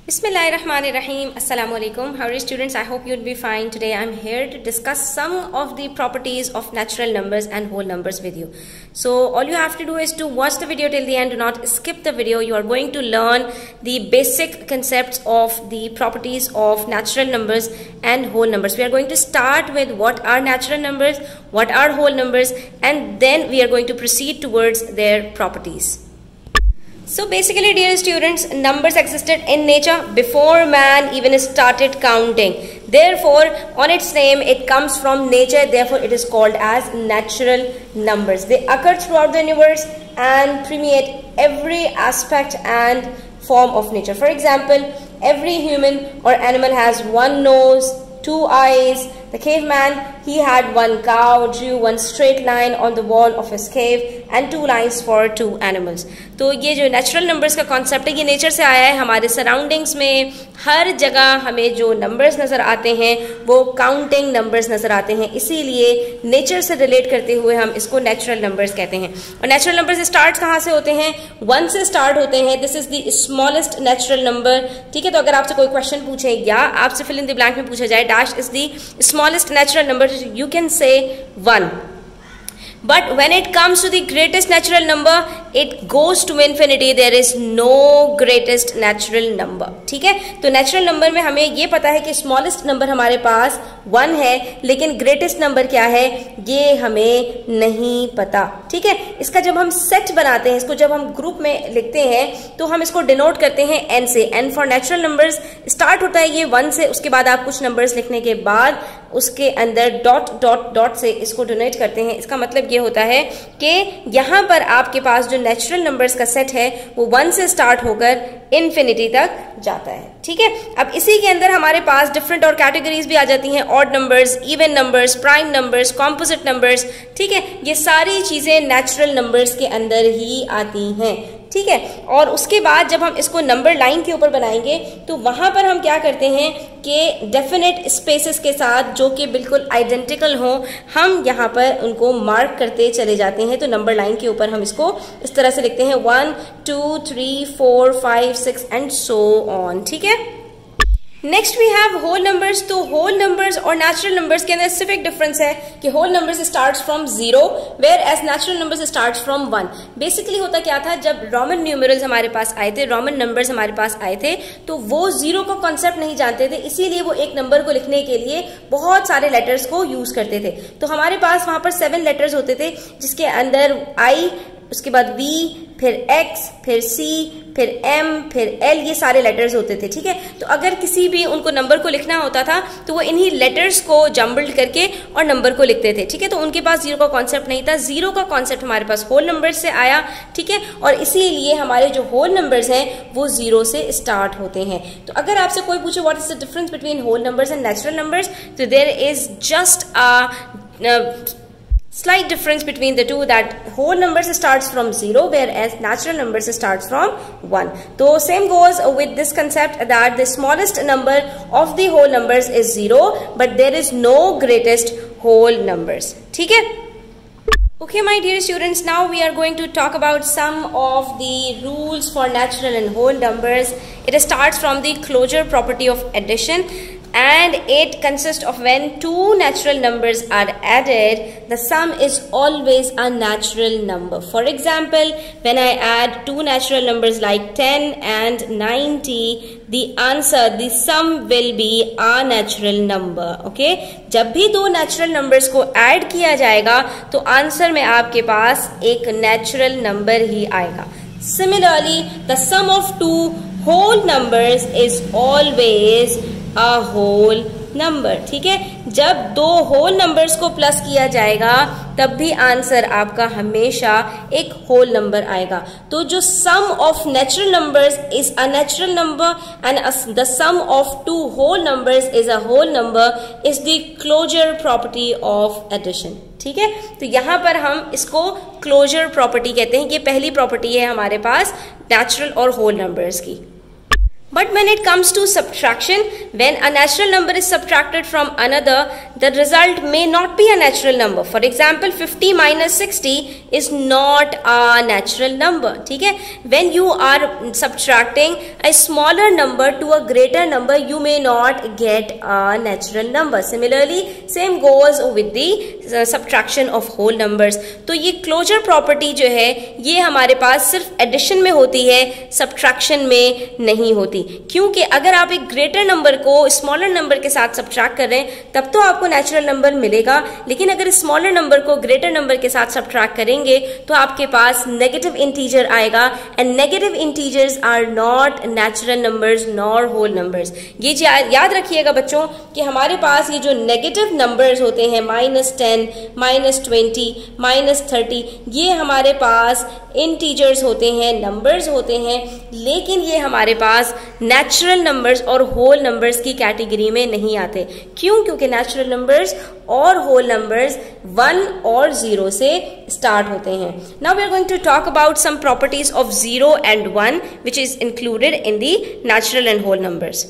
Bismillahirrahmanirrahim. Assalamu alaikum. How are you students? I hope you'll be fine. Today I'm here to discuss some of the properties of natural numbers and whole numbers with you. So all you have to do is to watch the video till the end. Do not skip the video. You are going to learn the basic concepts of the properties of natural numbers and whole numbers. We are going to start with what are natural numbers, what are whole numbers, and then we are going to proceed towards their properties. So basically, dear students, numbers existed in nature before man even started counting. Therefore, on its name, it comes from nature. Therefore, it is called as natural numbers. They occur throughout the universe and permeate every aspect and form of nature. For example, every human or animal has one nose, two eyes. The caveman, he had one cow, drew one straight line on the wall of his cave and two lines for two animals. तो ये जो natural numbers का concept है ये nature से आया है. हमारे सराउंडिंग्स में हर जगह हमें जो नंबर्स नज़र आते हैं वो काउंटिंग नंबर्स नज़र आते हैं. इसीलिए नेचर से रिलेट करते हुए हम इसको नेचुरल नंबर्स कहते हैं. और नेचुरल नंबर्स स्टार्ट कहाँ से होते हैं? 1 से स्टार्ट होते हैं. This is the smallest natural number. ठीक है, तो अगर आपसे कोई क्वेश्चन पूछे या आपसे फिल इन द ब्लैंक में पूछा जाए dash is the smallest natural number, you can say 1. But when it comes to the greatest natural number, it goes to infinity. There is no greatest natural number. ठीक है, तो natural number में हमें ये पता है कि स्मॉलेस्ट नंबर हमारे पास 1 है, लेकिन ग्रेटेस्ट नंबर क्या है ये हमें नहीं पता. ठीक है, इसका जब हम सेट बनाते हैं, इसको जब हम ग्रुप में लिखते हैं तो हम इसको डिनोट करते हैं n से. n for natural numbers start होता है ये 1 से. उसके बाद आप कुछ नंबर्स लिखने के बाद उसके अंदर डॉट डॉट डॉट से इसको डोनेट करते हैं. इसका मतलब ये होता है कि यहां पर आपके पास जो नेचुरल नंबर्स का सेट है वो 1 से स्टार्ट होकर इन्फिनिटी तक जाता है. ठीक है, अब इसी के अंदर हमारे पास डिफरेंट और कैटेगरीज भी आ जाती हैं. Odd numbers, even numbers, prime numbers, composite numbers. ठीक है, ये सारी चीजें नेचुरल नंबर्स के अंदर ही आती हैं. ठीक है, और उसके बाद जब हम इसको नंबर लाइन के ऊपर बनाएंगे तो वहां पर हम क्या करते हैं कि डेफिनेट स्पेसेस के साथ जो कि बिल्कुल आइडेंटिकल हो हम यहाँ पर उनको मार्क करते चले जाते हैं. तो नंबर लाइन के ऊपर हम इसको इस तरह से लिखते हैं 1 2 3 4 5 6 एंड सो ऑन. ठीक है, next we have whole numbers. तो होल नंबर्स और नेचुरल नंबर्स के अंदर सिर्फ एक डिफरेंस है कि whole numbers starts from 0 whereas natural numbers starts from 1. Basically होता क्या था, जब रोमन न्यूमरल्स हमारे पास आए थे, रोमन नंबर्स हमारे पास आए थे, तो वो 0 का कॉन्सेप्ट नहीं जानते थे. इसीलिए वो एक नंबर को लिखने के लिए बहुत सारे लेटर्स को यूज करते थे. तो हमारे पास वहां पर 7 लेटर्स होते थे जिसके अंदर I, उसके बाद V, फिर X, फिर C, फिर M, फिर L, ये सारे लेटर्स होते थे. ठीक है, तो अगर किसी भी उनको नंबर को लिखना होता था तो वो इन्हीं लेटर्स को जम्बल्ड करके और नंबर को लिखते थे. ठीक है, तो उनके पास 0 का कॉन्सेप्ट नहीं था. 0 का कॉन्सेप्ट हमारे पास होल नंबर्स से आया. ठीक है, और इसीलिए हमारे जो होल नंबर्स हैं वो 0 से स्टार्ट होते हैं. तो अगर आपसे कोई पूछे what is the difference between whole numbers and natural numbers, तो there is just a slight difference between the two, that whole numbers starts from 0 whereas natural numbers starts from 1. So same goes with this concept that the smallest number of the whole numbers is 0 but there is no greatest whole numbers. ठीक है, okay my dear students, now we are going to talk about some of the rules for natural and whole numbers. It starts from the closure property of addition. And it consists of when two natural numbers are added, the sum is always a natural number. For example, when I add two natural numbers like 10 and 90, the answer, the sum will be a natural number. Okay? जब भी दो natural numbers को add किया जाएगा तो answer में आपके पास एक natural number ही आएगा. Similarly, the sum of two whole numbers is always a whole number. ठीक है, जब दो होल नंबर्स को प्लस किया जाएगा तब भी आंसर आपका हमेशा एक होल नंबर आएगा. तो जो sum of natural numbers is a natural number and the sum of two whole numbers is a whole number is the closure property of addition. ठीक है, तो यहां पर हम इसको क्लोजर प्रॉपर्टी कहते हैं. ये पहली प्रॉपर्टी है हमारे पास नेचुरल और होल नंबर्स की. But when it comes to subtraction, when a natural number is subtracted from another, the result may not be a natural number. For example, 50 minus 60 is not a natural number. ठीक है? When you are subtracting a smaller number to a greater number, you may not get a natural number. Similarly, same goes with the subtraction of whole numbers. तो ये closure property जो है, ये हमारे पास सिर्फ addition में होती है, subtraction में नहीं होती. क्योंकि अगर आप एक ग्रेटर नंबर को स्मॉलर नंबर के साथ सब्ट्रैक्ट कर रहे हैं तब तो आपको नेचुरल नंबर मिलेगा, लेकिन अगर स्मॉलर नंबर को ग्रेटर नंबर के साथ सब्ट्रैक्ट करेंगे तो आपके पास नेगेटिव इंटीजर आएगा. And negative integers are not natural numbers nor whole numbers. ये याद रखिएगा बच्चों कि हमारे पास ये जो नेगेटिव नंबर्स होते हैं -10, -20, -30, ये हमारे पास इंटीजर्स होते हैं, नंबर्स होते हैं, लेकिन ये हमारे पास नेचुरल नंबर्स और होल नंबर्स की कैटेगरी में नहीं आते. क्यों? क्योंकि नेचुरल नंबर्स और होल नंबर्स 1 और 0 से स्टार्ट होते हैं. Now we are going to talk about some properties of 0 and 1 which is included in the natural and whole numbers.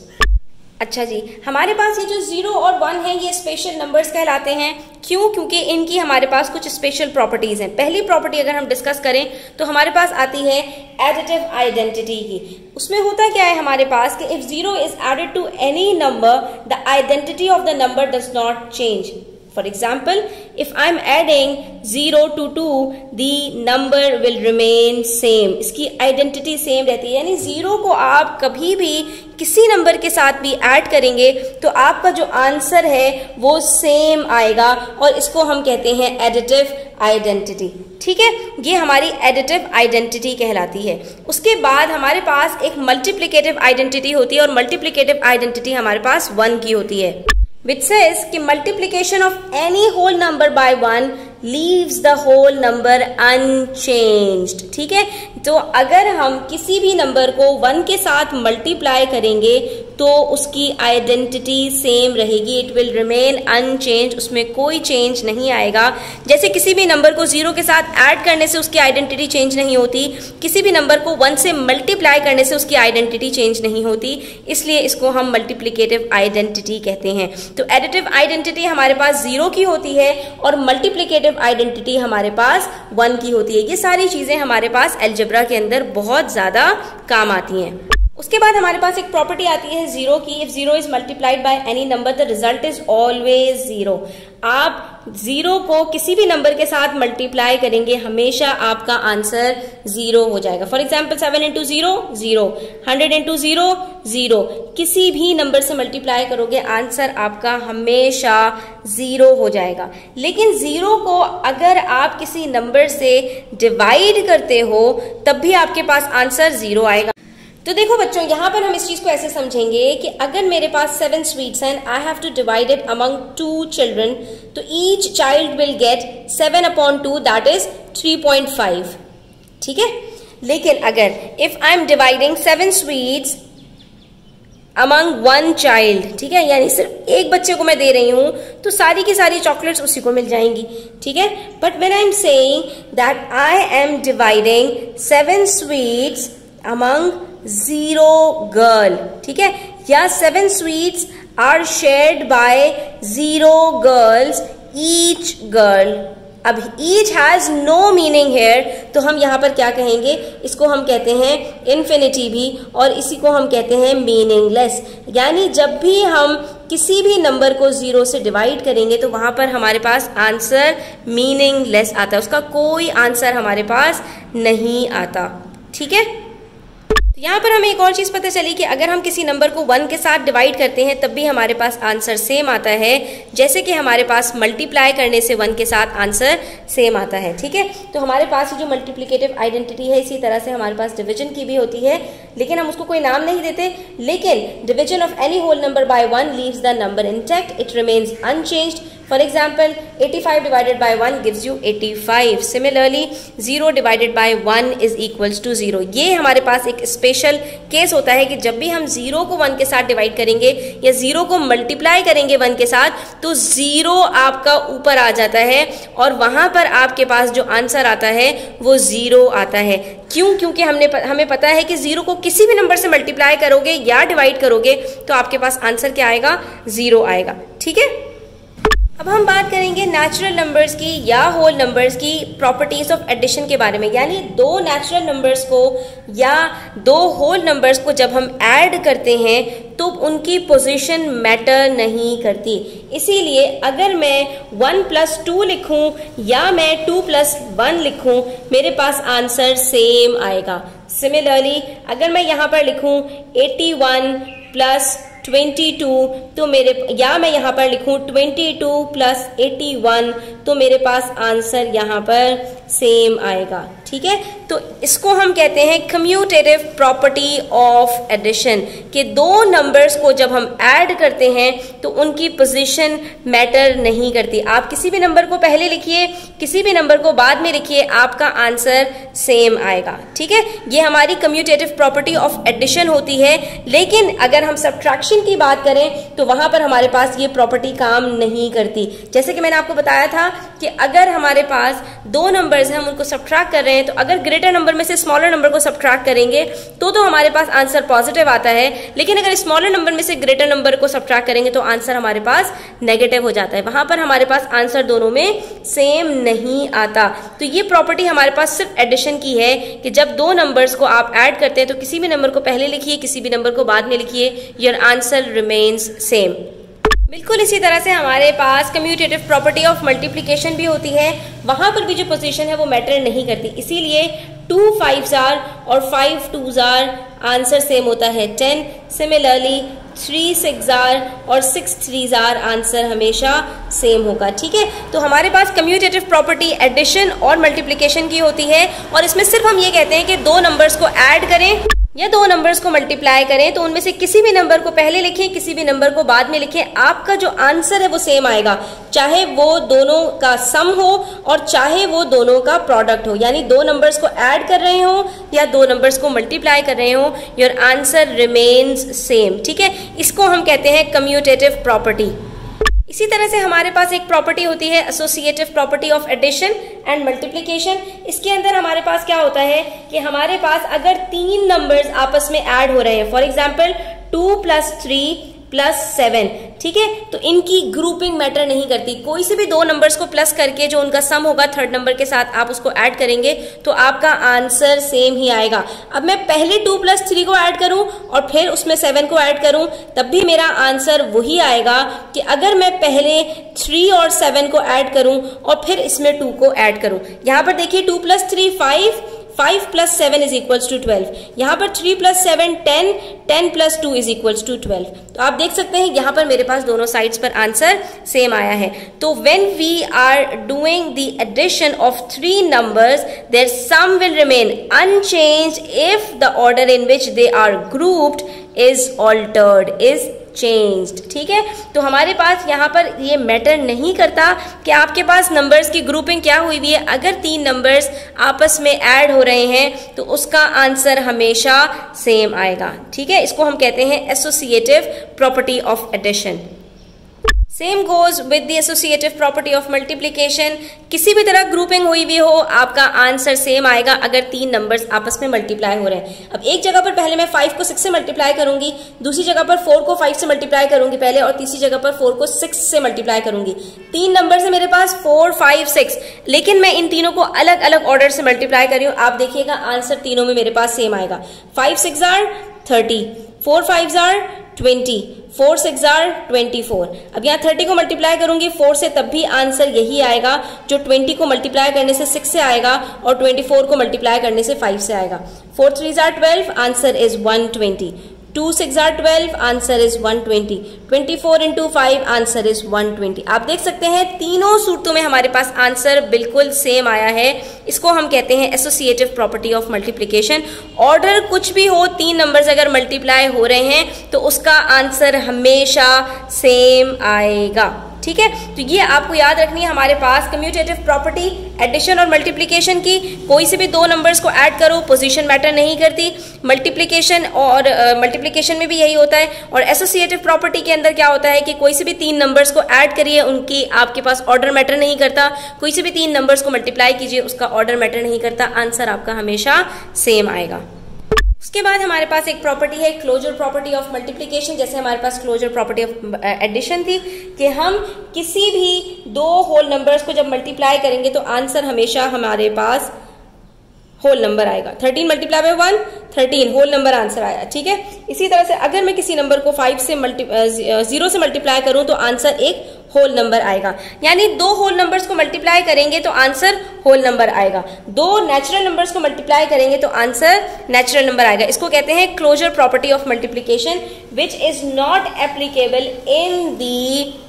अच्छा जी, हमारे पास ये जो 0 और 1 है ये स्पेशल नंबर्स कहलाते हैं. क्यों? क्योंकि इनकी हमारे पास कुछ स्पेशल प्रॉपर्टीज हैं. पहली प्रॉपर्टी अगर हम डिस्कस करें तो हमारे पास आती है एडिटिव आइडेंटिटी की. उसमें होता क्या है हमारे पास कि if 0 is added to any number the identity of the number does not change. For example, if I'm adding 0 to 2, the number will remain same. इसकी आइडेंटिटी सेम रहती है, यानी 0 को आप कभी भी किसी नंबर के साथ भी ऐड करेंगे तो आपका जो आंसर है वो सेम आएगा, और इसको हम कहते हैं एडिटिव आइडेंटिटी. ठीक है, ये हमारी एडिटिव आइडेंटिटी कहलाती है. उसके बाद हमारे पास एक मल्टीप्लिकेटिव आइडेंटिटी होती है, और मल्टीप्लिकेटिव आइडेंटिटी हमारे पास 1 की होती है, which says कि multiplication of any whole number by 1 leaves the whole number unchanged. ठीक है, तो अगर हम किसी भी नंबर को 1 के साथ मल्टीप्लाई करेंगे तो उसकी आइडेंटिटी सेम रहेगी, इट विल रिमेन अनचेंज, उसमें कोई चेंज नहीं आएगा. जैसे किसी भी नंबर को 0 के साथ ऐड करने से उसकी आइडेंटिटी चेंज नहीं होती, किसी भी नंबर को 1 से मल्टीप्लाई करने से उसकी आइडेंटिटी चेंज नहीं होती, इसलिए इसको हम मल्टीप्लिकेटिव आइडेंटिटी कहते हैं. तो एडिटिव आइडेंटिटी हमारे पास 0 की होती है और मल्टीप्लिकेटिव आइडेंटिटी हमारे पास 1 की होती है. ये सारी चीजें हमारे पास अलजेब्रा के अंदर बहुत ज्यादा काम आती हैं. उसके बाद हमारे पास एक प्रॉपर्टी आती है 0 की. If 0 is multiplied by any number the result is always 0. आप 0 को किसी भी नंबर के साथ मल्टीप्लाई करेंगे हमेशा आपका आंसर 0 हो जाएगा. For example 7 into 0 0, 100 into 0 0. किसी भी नंबर से मल्टीप्लाई करोगे आंसर आपका हमेशा 0 हो जाएगा. लेकिन 0 को अगर आप किसी नंबर से डिवाइड करते हो तब भी आपके पास आंसर 0 आएगा. तो देखो बच्चों, यहाँ पर हम इस चीज को ऐसे समझेंगे कि अगर मेरे पास 7 स्वीट्स हैं, I have to divide it among 2 children, तो each child will get 7/2, that is 3.5. ठीक है, लेकिन अगर if I am dividing 7 sweets among 1 child, ठीक है, यानी सिर्फ एक बच्चे को मैं दे रही हूं तो सारी की सारी चॉकलेट्स उसी को मिल जाएंगी. ठीक है, but when I am saying that I am dividing 7 sweets among 0 girl, ठीक है, या 7 sweets are shared by 0 girls each girl. अब each has no meaning here, तो हम यहां पर क्या कहेंगे, इसको हम कहते हैं इन्फिनिटी भी, और इसी को हम कहते हैं मीनिंगलेस. यानी जब भी हम किसी भी नंबर को 0 से डिवाइड करेंगे तो वहां पर हमारे पास आंसर मीनिंगलेस आता है, उसका कोई आंसर हमारे पास नहीं आता. ठीक है, यहाँ पर हमें एक और चीज पता चली कि अगर हम किसी नंबर को 1 के साथ डिवाइड करते हैं तब भी हमारे पास आंसर सेम आता है, जैसे कि हमारे पास मल्टीप्लाई करने से 1 के साथ आंसर सेम आता है. ठीक है, तो हमारे पास जो मल्टीप्लिकेटिव आइडेंटिटी है इसी तरह से हमारे पास डिवीजन की भी होती है, लेकिन हम उसको कोई नाम नहीं देते. लेकिन division of any whole number by 1 leaves the number intact, it remains unchanged. For example, 85 divided by 1 gives you 85. Similarly, 0 divided by 1 is equals to 0. ये हमारे पास एक स्पेशल केस होता है कि जब भी हम 0 को 1 के साथ डिवाइड करेंगे या 0 को मल्टीप्लाई करेंगे 1 के साथ, तो 0 आपका ऊपर आ जाता है और वहां पर आपके पास जो आंसर आता है वो 0 आता है। क्यों? क्योंकि हमें पता है कि 0 को किसी भी नंबर से मल्टीप्लाई करोगे या डिवाइड करोगे तो आपके पास आंसर क्या आएगा? 0 आएगा। ठीक है, अब हम बात करेंगे नेचुरल नंबर्स की या होल नंबर्स की प्रॉपर्टीज ऑफ एडिशन के बारे में। यानी दो नेचुरल नंबर्स को या दो होल नंबर्स को जब हम ऐड करते हैं तो उनकी पोजीशन मैटर नहीं करती। इसीलिए अगर मैं 1 + 2 लिखूं या मैं 2 + 1 लिखूं, मेरे पास आंसर सेम आएगा। सिमिलरली अगर मैं यहाँ पर लिखूं 81 + 22 तो या मैं यहाँ पर लिखूं 22 + 81 तो मेरे पास आंसर यहाँ पर सेम आएगा। ठीक है, तो इसको हम कहते हैं कम्यूटेटिव प्रॉपर्टी ऑफ एडिशन, कि दो नंबर्स को जब हम ऐड करते हैं तो उनकी पोजीशन मैटर नहीं करती। आप किसी भी नंबर को पहले लिखिए, किसी भी नंबर को बाद में लिखिए, आपका आंसर सेम आएगा। ठीक है, ये हमारी कम्यूटेटिव प्रॉपर्टी ऑफ एडिशन होती है। लेकिन अगर हम सब्ट्रैक्शन की बात करें तो वहां पर हमारे पास ये प्रॉपर्टी काम नहीं करती। जैसे कि मैंने आपको बताया था कि अगर हमारे पास दो नंबर्स हैं, हम उनको सब्ट्रैक्ट कर रहे हैं, तो अगर ग्रेटर नंबर में से स्मॉलर नंबर को सब्ट्रैक्ट करेंगे तो हमारे पास आंसर पॉजिटिव आता है। लेकिन अगर स्मॉलर नंबर में से ग्रेटर नंबर को सब्ट्रैक्ट करेंगे तो आंसर हमारे पास नेगेटिव हो जाता है। वहां पर हमारे पास आंसर दोनों में सेम नहीं आता। तो ये प्रॉपर्टी हमारे पास सिर्फ एडिशन की है कि जब दो नंबर्स को आप ऐड करते हैं तो किसी भी नंबर को पहले लिखिए, किसी भी नंबर को बाद में लिखिए, योर आंसर रिमेन्स सेम। बिल्कुल इसी तरह से हमारे पास कम्यूटेटिव प्रॉपर्टी ऑफ मल्टीप्लिकेशन भी होती है। वहां पर भी जो पोजीशन है वो मैटर नहीं करती। इसीलिए 2 5s और 5 2s आंसर सेम होता है 10। सिमिलरली 3 6s और 6 3s आंसर हमेशा सेम होगा। ठीक है, तो हमारे पास कम्यूटेटिव प्रॉपर्टी एडिशन और मल्टीप्लिकेशन की होती है और इसमें सिर्फ हम ये कहते हैं कि दो नंबर्स को ऐड करें या दो नंबर्स को मल्टीप्लाई करें तो उनमें से किसी भी नंबर को पहले लिखें, किसी भी नंबर को बाद में लिखें, आपका जो आंसर है वो सेम आएगा, चाहे वो दोनों का सम हो और चाहे वो दोनों का प्रोडक्ट हो। यानी दो नंबर्स को ऐड कर रहे हो या दो नंबर्स को मल्टीप्लाई कर रहे हो, योर आंसर रिमेन्स सेम। ठीक है, इसको हम कहते हैं कम्यूटेटिव प्रॉपर्टी। इसी तरह से हमारे पास एक प्रॉपर्टी होती है associative property of addition and multiplication. इसके अंदर हमारे पास क्या होता है कि हमारे पास अगर तीन नंबर्स आपस में ऐड हो रहे हैं, फॉर एग्जांपल 2 + 3 + 7, ठीक है, तो इनकी ग्रुपिंग मैटर नहीं करती। कोई से भी दो नंबर्स को प्लस करके जो उनका सम होगा थर्ड नंबर के साथ आप उसको ऐड करेंगे तो आपका आंसर सेम ही आएगा। अब मैं पहले 2 + 3 को ऐड करूं और फिर उसमें 7 को ऐड करूं तब भी मेरा आंसर वही आएगा कि अगर मैं पहले 3 और 7 को ऐड करूं और फिर इसमें 2 को ऐड करूं। यहां पर देखिए 2 + 3 5 + 7 इज इक्वल्स टू 12। यहाँ पर 3 + 7 10, 10 + 2 इज इक्वल्स टू 12। तो आप देख सकते हैं यहाँ पर मेरे पास दोनों साइड्स पर आंसर सेम आया है। तो when we are doing the addition of 3 numbers, their sum will remain unchanged if the order in which they are grouped is altered, is changed. ठीक है, तो हमारे पास यहाँ पर ये मैटर नहीं करता कि आपके पास नंबर्स की ग्रुपिंग क्या हुई हुई है। अगर तीन नंबर्स आपस में ऐड हो रहे हैं तो उसका आंसर हमेशा सेम आएगा। ठीक है, इसको हम कहते हैं associative property of addition. Same goes with the associative property of multiplication. किसी भी तरह ग्रुपिंग हुई भी हो आपका आंसर सेम आएगा अगर तीन नंबर्स आपस में मल्टीप्लाई हो रहे हैं। अब एक जगह पर पहले मैं 5 को 6 से मल्टीप्लाई करूंगी, दूसरी जगह पर 4 को 5 से मल्टीप्लाई करूंगी पहले, और तीसरी जगह पर 4 को 6 से मल्टीप्लाई करूंगी। तीन नंबर है मेरे पास 4 5 6, लेकिन मैं इन तीनों को अलग अलग ऑर्डर से मल्टीप्लाई कर रही हूँ। आप देखिएगा आंसर तीनों में मेरे पास सेम आएगा। 5 6 30, 4 5 20, 4 6 24। अब यहाँ 30 को मल्टीप्लाई करूंगी 4 से तब भी आंसर यही आएगा जो 20 को मल्टीप्लाई करने से 6 से आएगा और 24 को मल्टीप्लाई करने से 5 से आएगा। 4 3 12, answer is 120। 2 6 12, answer is 120। 24 × 5, answer is 120। आप देख सकते हैं तीनों सूरतों में हमारे पास आंसर बिल्कुल सेम आया है। इसको हम कहते हैं associative property of multiplication. Order कुछ भी हो, तीन नंबर्स अगर मल्टीप्लाई हो रहे हैं तो उसका आंसर हमेशा सेम आएगा। ठीक है, तो ये आपको याद रखनी है हमारे पास कम्यूटेटिव प्रॉपर्टी एडिशन और मल्टीप्लिकेशन की। कोई से भी दो नंबर्स को ऐड करो, पोजीशन मैटर नहीं करती। मल्टीप्लिकेशन और मल्टीप्लिकेशन में भी यही होता है। और एसोसिएटिव प्रॉपर्टी के अंदर क्या होता है कि कोई से भी तीन नंबर्स को ऐड करिए, उनकी आपके पास ऑर्डर मैटर नहीं करता। कोई से भी तीन नंबर्स को मल्टीप्लाई कीजिए, उसका ऑर्डर मैटर नहीं करता, आंसर आपका हमेशा सेम आएगा। उसके बाद हमारे पास एक प्रॉपर्टी है क्लोजर प्रॉपर्टी ऑफ मल्टीप्लिकेशन। जैसे हमारे पास क्लोजर प्रॉपर्टी ऑफ एडिशन थी कि हम किसी भी दो होल नंबर्स को जब मल्टीप्लाई करेंगे तो आंसर हमेशा हमारे पास होल नंबर आएगा। 13 multiply by 1 13 whole number answer आया, ठीक है। इसी तरह से अगर मैं किसी नंबर को 0 से मल्टीप्लाई करूं तो आंसर एक होल नंबर आएगा। यानी दो होल नंबर्स को मल्टीप्लाई करेंगे तो आंसर होल नंबर आएगा। दो नेचुरल नंबर्स को मल्टीप्लाई करेंगे तो आंसर नेचुरल नंबर आएगा। इसको कहते हैं closure property of multiplication which is not applicable in the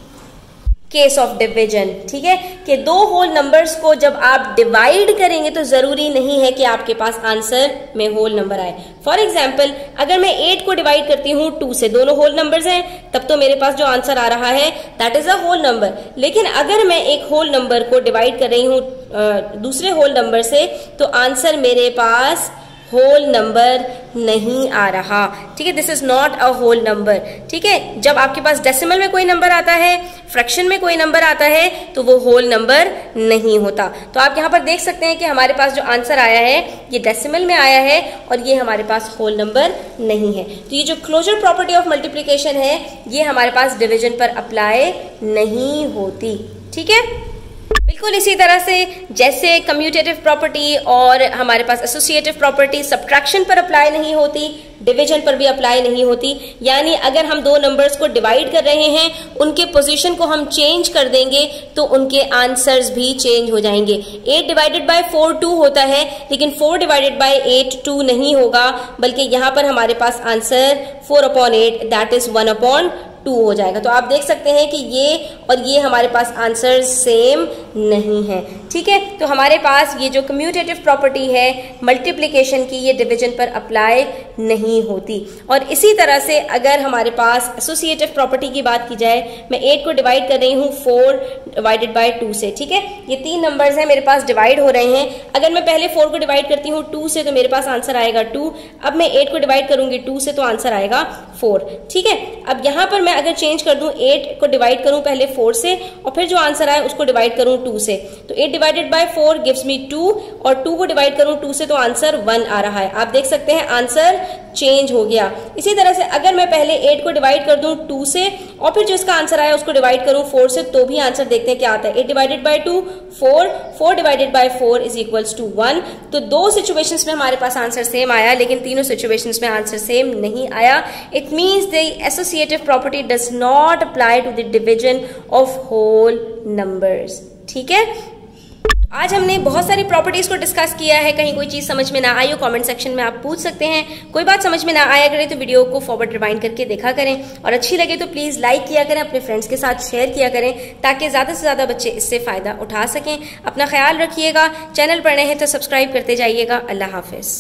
case of division, ठीक है, कि दो होल नंबर्स को जब आप डिवाइड करेंगे तो जरूरी नहीं है कि आपके पास आंसर में होल नंबर आए। फॉर एग्जाम्पल अगर मैं 8 को डिवाइड करती हूं 2 से, दोनों होल नंबर्स हैं, तब तो मेरे पास जो आंसर आ रहा है that is a whole number. लेकिन अगर मैं एक होल नंबर को डिवाइड कर रही हूं दूसरे होल नंबर से तो आंसर मेरे पास होल नंबर नहीं आ रहा, ठीक है। This is not a whole number, ठीक है। जब आपके पास डेसिमल में कोई नंबर आता है, फ्रैक्शन में कोई नंबर आता है तो वो होल नंबर नहीं होता। तो आप यहाँ पर देख सकते हैं कि हमारे पास जो आंसर आया है ये डेसिमल में आया है और ये हमारे पास होल नंबर नहीं है। तो ये जो क्लोजर प्रॉपर्टी ऑफ मल्टीप्लिकेशन है ये हमारे पास डिवीजन पर अप्लाई नहीं होती, ठीक है। बिल्कुल इसी तरह से जैसे कम्यूटेटिव प्रॉपर्टी और हमारे पास एसोसिएटिव प्रॉपर्टी सब्ट्रैक्शन पर अप्लाई नहीं होती, डिवीजन पर भी अप्लाई नहीं होती। यानी अगर हम दो नंबर्स को डिवाइड कर रहे हैं, उनके पोजीशन को हम चेंज कर देंगे तो उनके आंसर्स भी चेंज हो जाएंगे। 8 डिवाइडेड बाय 4 2 होता है, लेकिन 4 डिवाइडेड बाय 8 2 नहीं होगा, बल्कि यहां पर हमारे पास आंसर 4/8 दैट इज 1/2 हो जाएगा। तो आप देख सकते हैं कि ये और ये हमारे पास आंसर सेम नहीं है, ठीक है। तो हमारे पास ये जो कम्यूटेटिव प्रॉपर्टी है मल्टीप्लिकेशन की ये डिवीजन पर अप्लाई नहीं होती। और इसी तरह से अगर हमारे पास एसोसिएटिव प्रॉपर्टी की बात की जाए, मैं 8 को डिवाइड कर रही हूँ 4 डिवाइडेड बाय 2 से, ठीक है। ये तीन नंबर्स हैं मेरे पास डिवाइड हो रहे हैं। अगर मैं पहले 4 को डिवाइड करती हूँ 2 से तो मेरे पास आंसर आएगा 2। अब मैं 8 को डिवाइड करूंगी 2 से तो आंसर आएगा 4, ठीक है। अब यहाँ पर मैं अगर चेंज कर दूं 8 को डिवाइड करूं पहले 4 से और फिर जो आंसर आए उसको डिवाइड करूं 2 से, तो 8 डिवाइडेड बाय 4 गिव्स मी 2 और 2 को डिवाइड करूं 2 से तो आंसर 1 आ रहा है। आप देख सकते हैं आंसर चेंज हो गया। इसी तरह से अगर मैं पहले 8 को डिवाइड कर दूं 2 से और फिर जो इसका आंसर आया उसको डिवाइड करूं 4 से तो भी आंसर देखते हैं क्या आता है। 8 divided by 2 4, 4 divided by 4 is equals to 1। तो दो सिचुएशंस में हमारे पास आंसर सेम आया, लेकिन तीनों सिचुएशंस में आंसर सेम नहीं आया। It means the associative property does not apply to the division of whole numbers, ठीक है। आज हमने बहुत सारी प्रॉपर्टीज को डिस्कस किया है। कहीं कोई चीज समझ में ना आई हो कमेंट सेक्शन में आप पूछ सकते हैं। कोई बात समझ में ना आया करे तो वीडियो को फॉरवर्ड रिवाइंड करके देखा करें और अच्छी लगे तो प्लीज लाइक किया करें, अपने फ्रेंड्स के साथ शेयर किया करें ताकि ज्यादा से ज्यादा बच्चे इससे फायदा उठा सकें। अपना ख्याल रखिएगा। चैनल पर नए हैं तो सब्सक्राइब करते जाइएगा। अल्लाह हाफिज।